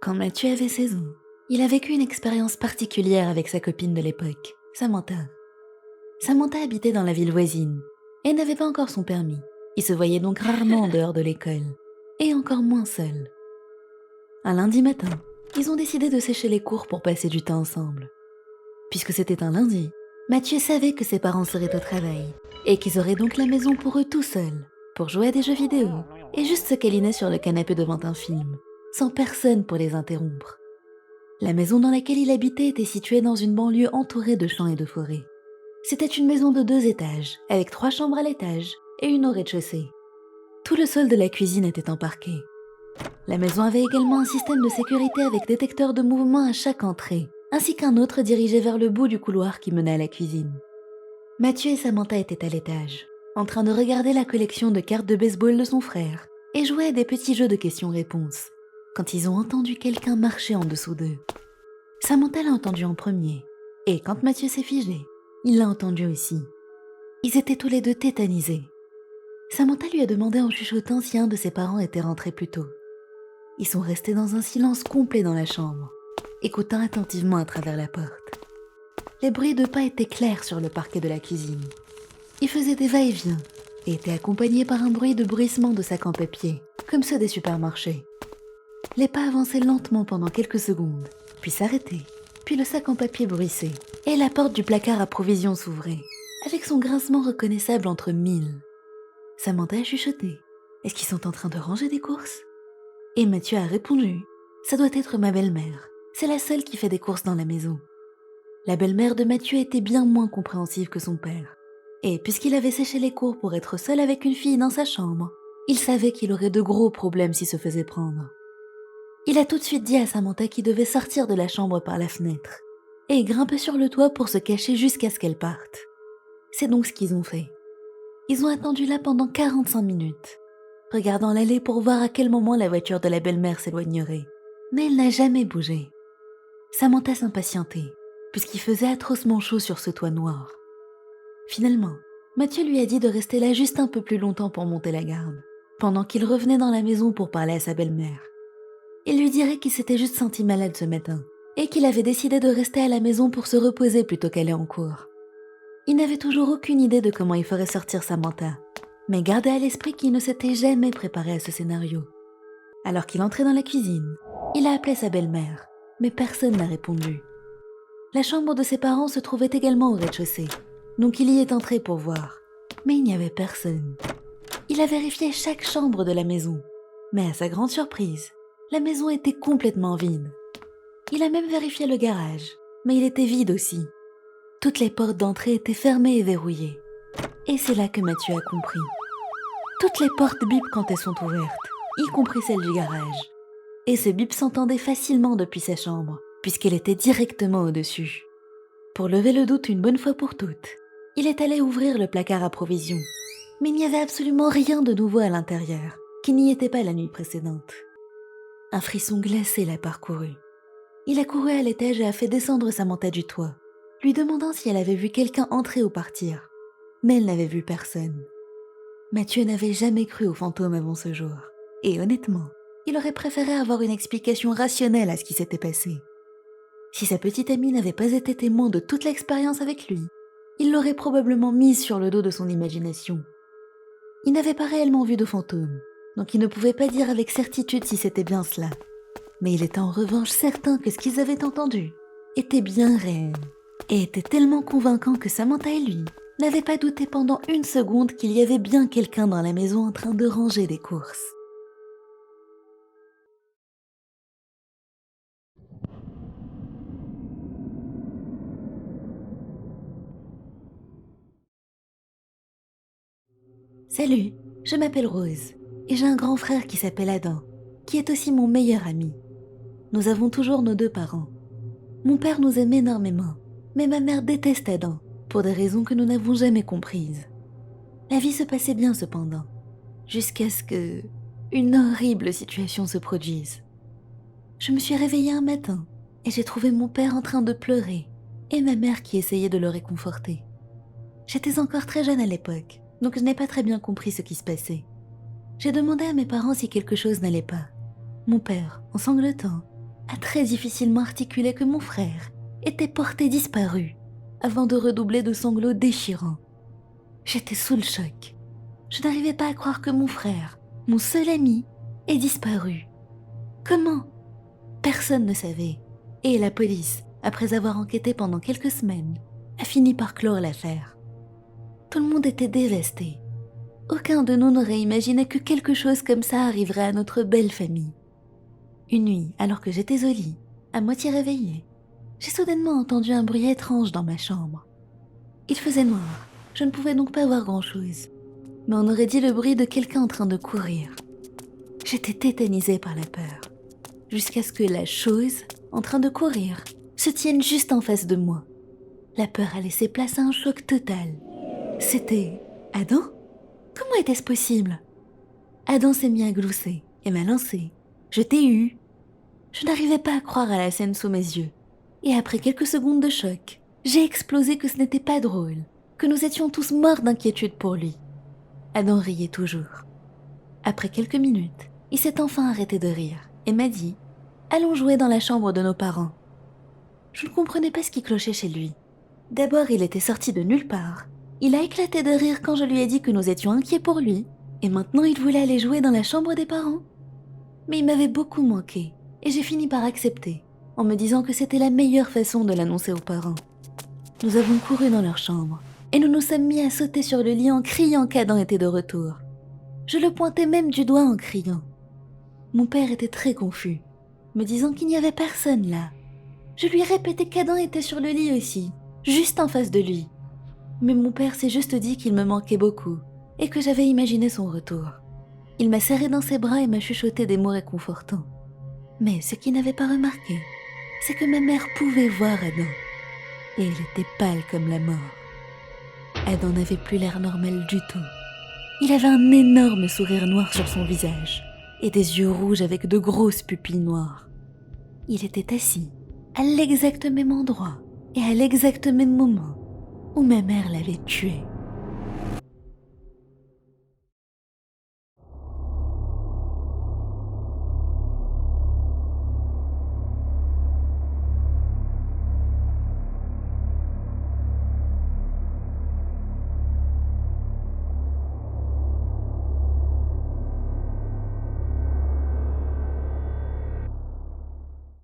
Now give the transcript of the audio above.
Quand Mathieu avait 16 ans, il a vécu une expérience particulière avec sa copine de l'époque, Samantha. Samantha habitait dans la ville voisine et n'avait pas encore son permis. Il se voyait donc rarement en dehors de l'école, et encore moins seul. Un lundi matin, ils ont décidé de sécher les cours pour passer du temps ensemble. Puisque c'était un lundi, Mathieu savait que ses parents seraient au travail et qu'ils auraient donc la maison pour eux tout seuls, pour jouer à des jeux vidéo et juste se câliner sur le canapé devant un film, sans personne pour les interrompre. La maison dans laquelle il habitait était située dans une banlieue entourée de champs et de forêts. C'était une maison de 2 étages, avec 3 chambres à l'étage et une au rez-de-chaussée. Tout le sol de la cuisine était en parquet. La maison avait également un système de sécurité avec détecteur de mouvement à chaque entrée, ainsi qu'un autre dirigé vers le bout du couloir qui menait à la cuisine. Mathieu et Samantha étaient à l'étage, en train de regarder la collection de cartes de baseball de son frère et jouer à des petits jeux de questions-réponses, quand ils ont entendu quelqu'un marcher en dessous d'eux. Samantha l'a entendu en premier, et quand Mathieu s'est figé, il l'a entendu aussi. Ils étaient tous les deux tétanisés. Samantha lui a demandé en chuchotant si un de ses parents était rentré plus tôt. Ils sont restés dans un silence complet dans la chambre, écoutant attentivement à travers la porte. Les bruits de pas étaient clairs sur le parquet de la cuisine. Ils faisaient des va-et-vient et étaient accompagnés par un bruit de bruissement de sacs en papier, comme ceux des supermarchés. Les pas avançaient lentement pendant quelques secondes, puis s'arrêtaient, puis le sac en papier bruissait, et la porte du placard à provisions s'ouvrait, avec son grincement reconnaissable entre mille. Samantha a chuchoté. Est-ce qu'ils sont en train de ranger des courses? Et Mathieu a répondu. Ça doit être ma belle-mère. C'est la seule qui fait des courses dans la maison. La belle-mère de Mathieu était bien moins compréhensive que son père. Et puisqu'il avait séché les cours pour être seul avec une fille dans sa chambre, il savait qu'il aurait de gros problèmes s'il se faisait prendre. Il a tout de suite dit à Samantha qu'il devait sortir de la chambre par la fenêtre et grimper sur le toit pour se cacher jusqu'à ce qu'elle parte. C'est donc ce qu'ils ont fait. Ils ont attendu là pendant 45 minutes, regardant l'allée pour voir à quel moment la voiture de la belle-mère s'éloignerait. Mais elle n'a jamais bougé. Samantha s'impatientait, puisqu'il faisait atrocement chaud sur ce toit noir. Finalement, Mathieu lui a dit de rester là juste un peu plus longtemps pour monter la garde, pendant qu'il revenait dans la maison pour parler à sa belle-mère. Il lui dirait qu'il s'était juste senti malade ce matin, et qu'il avait décidé de rester à la maison pour se reposer plutôt qu'aller en cours. Il n'avait toujours aucune idée de comment il ferait sortir Samantha, mais gardait à l'esprit qu'il ne s'était jamais préparé à ce scénario. Alors qu'il entrait dans la cuisine, il a appelé sa belle-mère, mais personne n'a répondu. La chambre de ses parents se trouvait également au rez-de-chaussée, donc il y est entré pour voir, mais il n'y avait personne. Il a vérifié chaque chambre de la maison, mais à sa grande surprise, la maison était complètement vide. Il a même vérifié le garage, mais il était vide aussi. Toutes les portes d'entrée étaient fermées et verrouillées. Et c'est là que Mathieu a compris. Toutes les portes bipent quand elles sont ouvertes, y compris celle du garage. Et ce bip s'entendait facilement depuis sa chambre, puisqu'elle était directement au-dessus. Pour lever le doute une bonne fois pour toutes, il est allé ouvrir le placard à provisions. Mais il n'y avait absolument rien de nouveau à l'intérieur, qui n'y était pas la nuit précédente. Un frisson glacé l'a parcouru. Il a couru à l'étage et a fait descendre Samantha du toit, lui demandant si elle avait vu quelqu'un entrer ou partir. Mais elle n'avait vu personne. Mathieu n'avait jamais cru aux fantômes avant ce jour. Et honnêtement, il aurait préféré avoir une explication rationnelle à ce qui s'était passé. Si sa petite amie n'avait pas été témoin de toute l'expérience avec lui, il l'aurait probablement mise sur le dos de son imagination. Il n'avait pas réellement vu de fantômes, donc il ne pouvait pas dire avec certitude si c'était bien cela. Mais il était en revanche certain que ce qu'ils avaient entendu était bien réel, et était tellement convaincant que Samantha et lui n'avaient pas douté pendant une seconde qu'il y avait bien quelqu'un dans la maison en train de ranger des courses. Salut, je m'appelle Rose, et j'ai un grand frère qui s'appelle Adam, qui est aussi mon meilleur ami. Nous avons toujours nos 2 parents. Mon père nous aime énormément, mais ma mère déteste Adam, pour des raisons que nous n'avons jamais comprises. La vie se passait bien cependant, jusqu'à ce que une horrible situation se produise. Je me suis réveillée un matin, et j'ai trouvé mon père en train de pleurer, et ma mère qui essayait de le réconforter. J'étais encore très jeune à l'époque, donc je n'ai pas très bien compris ce qui se passait. J'ai demandé à mes parents si quelque chose n'allait pas. Mon père, en sanglotant, a très difficilement articulé que mon frère était porté disparu avant de redoubler de sanglots déchirants. J'étais sous le choc. Je n'arrivais pas à croire que mon frère, mon seul ami, ait disparu. Comment? Personne ne savait. Et la police, après avoir enquêté pendant quelques semaines, a fini par clore l'affaire. Tout le monde était dévasté. Aucun de nous n'aurait imaginé que quelque chose comme ça arriverait à notre belle famille. Une nuit, alors que j'étais au lit, à moitié réveillée, j'ai soudainement entendu un bruit étrange dans ma chambre. Il faisait noir, je ne pouvais donc pas voir grand-chose, mais on aurait dit le bruit de quelqu'un en train de courir. J'étais tétanisée par la peur, jusqu'à ce que la chose, en train de courir, se tienne juste en face de moi. La peur a laissé place à un choc total. C'était Adam? Comment était-ce possible? Adam s'est mis à glousser et m'a lancé. Je t'ai eu. Je n'arrivais pas à croire à la scène sous mes yeux. Et après quelques secondes de choc, j'ai explosé que ce n'était pas drôle, que nous étions tous morts d'inquiétude pour lui. Adam riait toujours. Après quelques minutes, il s'est enfin arrêté de rire et m'a dit « Allons jouer dans la chambre de nos parents ». Je ne comprenais pas ce qui clochait chez lui. D'abord, il était sorti de nulle part. Il a éclaté de rire quand je lui ai dit que nous étions inquiets pour lui, et maintenant il voulait aller jouer dans la chambre des parents. Mais il m'avait beaucoup manqué, et j'ai fini par accepter, en me disant que c'était la meilleure façon de l'annoncer aux parents. Nous avons couru dans leur chambre, et nous nous sommes mis à sauter sur le lit en criant qu'Adam était de retour. Je le pointais même du doigt en criant. Mon père était très confus, me disant qu'il n'y avait personne là. Je lui répétais qu'Adam était sur le lit aussi, juste en face de lui. Mais mon père s'est juste dit qu'il me manquait beaucoup et que j'avais imaginé son retour. Il m'a serré dans ses bras et m'a chuchoté des mots réconfortants. Mais ce qu'il n'avait pas remarqué, c'est que ma mère pouvait voir Adam. Et il était pâle comme la mort. Adam n'avait plus l'air normal du tout. Il avait un énorme sourire noir sur son visage et des yeux rouges avec de grosses pupilles noires. Il était assis à l'exact même endroit et à l'exact même moment où ma mère l'avait tué.